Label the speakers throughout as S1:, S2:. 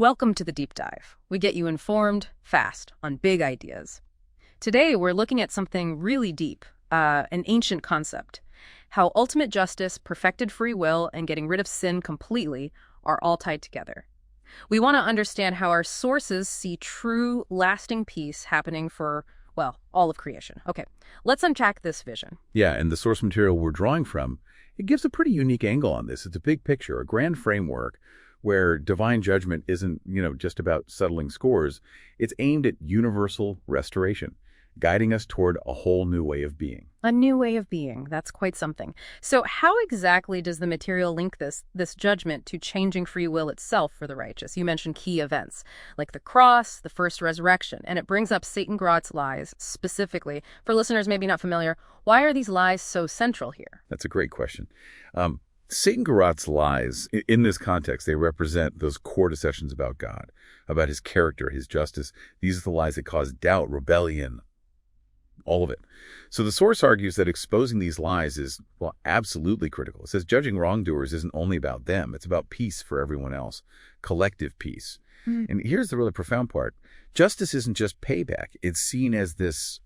S1: Welcome to the Deep Dive. We get you informed, fast, on big ideas. Today, we're looking at something really deep, an ancient concept. How ultimate justice, perfected free will, and getting rid of sin completely are all tied together. We want to understand how our sources see true, lasting peace happening for, well, all of creation. Okay, let's unpack this vision.
S2: Yeah, and the source material we're drawing from, it gives a pretty unique angle on this. It's a big picture, a grand framework where divine judgment isn't, just about settling scores. It's aimed at universal restoration, guiding us toward a whole new way of being.
S1: A new way of being. That's quite something. So how exactly does the material link this judgment to changing free will itself for the righteous? You mentioned key events, like the cross, the first resurrection, and it brings up Satan Garot's lies specifically. For listeners maybe not familiar, why are these lies so central here?
S2: That's a great question. Satan Garot's lies, in this context, they represent those core deceptions about God, about his character, his justice. These are the lies that cause doubt, rebellion, all of it. So the source argues that exposing these lies is, well, absolutely critical. It says judging wrongdoers isn't only about them. It's about peace for everyone else, collective peace. And here's the really profound part. Justice isn't just payback. It's seen as this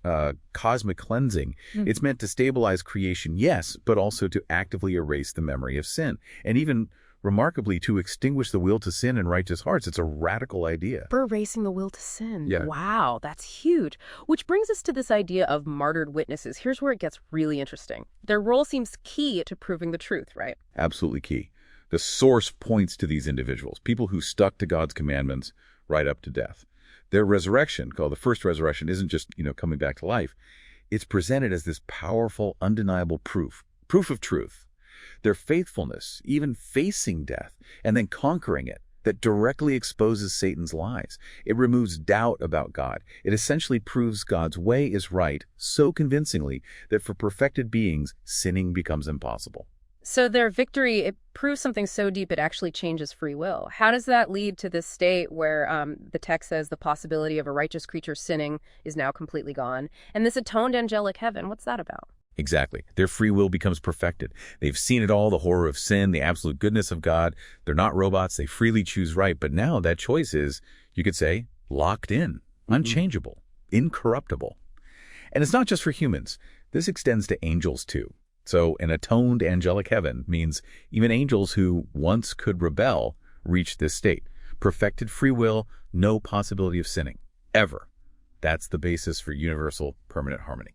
S2: cosmic cleansing. It's meant to stabilize creation, yes, but also to actively erase the memory of sin. And even, remarkably, to extinguish the will to sin in righteous hearts. It's a radical idea.
S1: For erasing the will to sin.
S2: Yeah.
S1: Wow, that's huge. Which brings us to this idea of martyred witnesses. Here's where it gets really interesting. Their role seems key to proving the truth, right?
S2: Absolutely key. The source points to these individuals, people who stuck to God's commandments right up to death. Their resurrection, called the first resurrection, isn't just, coming back to life. It's presented as this powerful, undeniable proof of truth. Their faithfulness, even facing death and then conquering it, that directly exposes Satan's lies. It removes doubt about God. It essentially proves God's way is right so convincingly that for perfected beings, sinning becomes impossible.
S1: So their victory, it proves something so deep it actually changes free will. How does that lead to this state where the text says the possibility of a righteous creature sinning is now completely gone? And this atoned angelic heaven, what's that about?
S2: Exactly. Their free will becomes perfected. They've seen it all, the horror of sin, the absolute goodness of God. They're not robots. They freely choose right. But now that choice is, you could say, locked in, unchangeable, incorruptible. And it's not just for humans. This extends to angels too. So an atoned angelic heaven means even angels who once could rebel reach this state. Perfected free will, no possibility of sinning, ever. That's the basis for universal permanent harmony.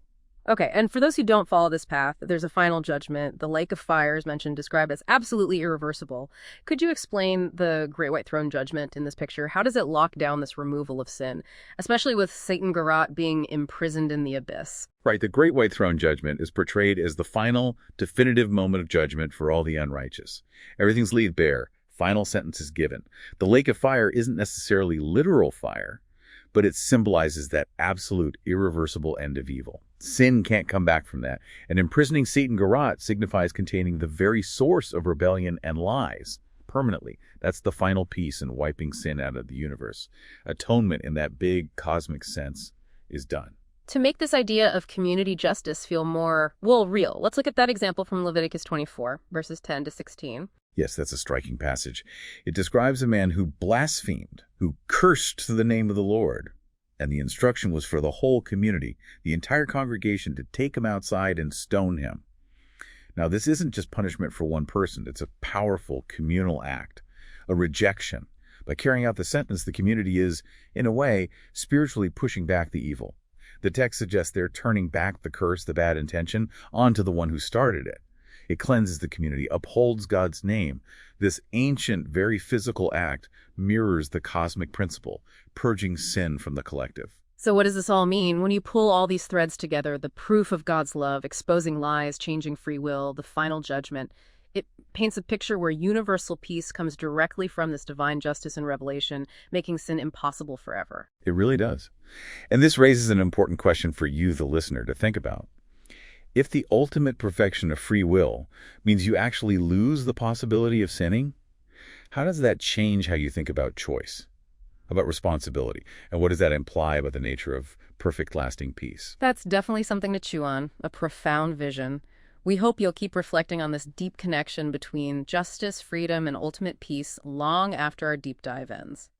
S1: Okay, and for those who don't follow this path, there's a final judgment. The lake of fire is mentioned, described as absolutely irreversible. Could you explain the Great White Throne judgment in this picture? How does it lock down this removal of sin, especially with Satan Garot being imprisoned in the abyss?
S2: Right, the Great White Throne judgment is portrayed as the final, definitive moment of judgment for all the unrighteous. Everything's laid bare. Final sentence is given. The lake of fire isn't necessarily literal fire, but it symbolizes that absolute, irreversible end of evil. Sin can't come back from that. And imprisoning Satan Garot signifies containing the very source of rebellion and lies permanently. That's the final piece in wiping sin out of the universe. Atonement in that big cosmic sense is done.
S1: To make this idea of community justice feel more, real, let's look at that example from Leviticus 24, verses 10 to 16.
S2: Yes, that's a striking passage. It describes a man who blasphemed, who cursed the name of the Lord. And the instruction was for the whole community, the entire congregation, to take him outside and stone him. Now, this isn't just punishment for one person. It's a powerful communal act, a rejection. By carrying out the sentence, the community is, in a way, spiritually pushing back the evil. The text suggests they're turning back the curse, the bad intention, onto the one who started it. It cleanses the community, upholds God's name. This ancient, very physical act mirrors the cosmic principle, purging sin from the collective.
S1: So what does this all mean? When you pull all these threads together, the proof of God's love, exposing lies, changing free will, the final judgment, it paints a picture where universal peace comes directly from this divine justice and revelation, making sin impossible forever.
S2: It really does. And this raises an important question for you, the listener, to think about. If the ultimate perfection of free will means you actually lose the possibility of sinning, how does that change how you think about choice, about responsibility? And what does that imply about the nature of perfect, lasting peace?
S1: That's definitely something to chew on, a profound vision. We hope you'll keep reflecting on this deep connection between justice, freedom, and ultimate peace long after our deep dive ends.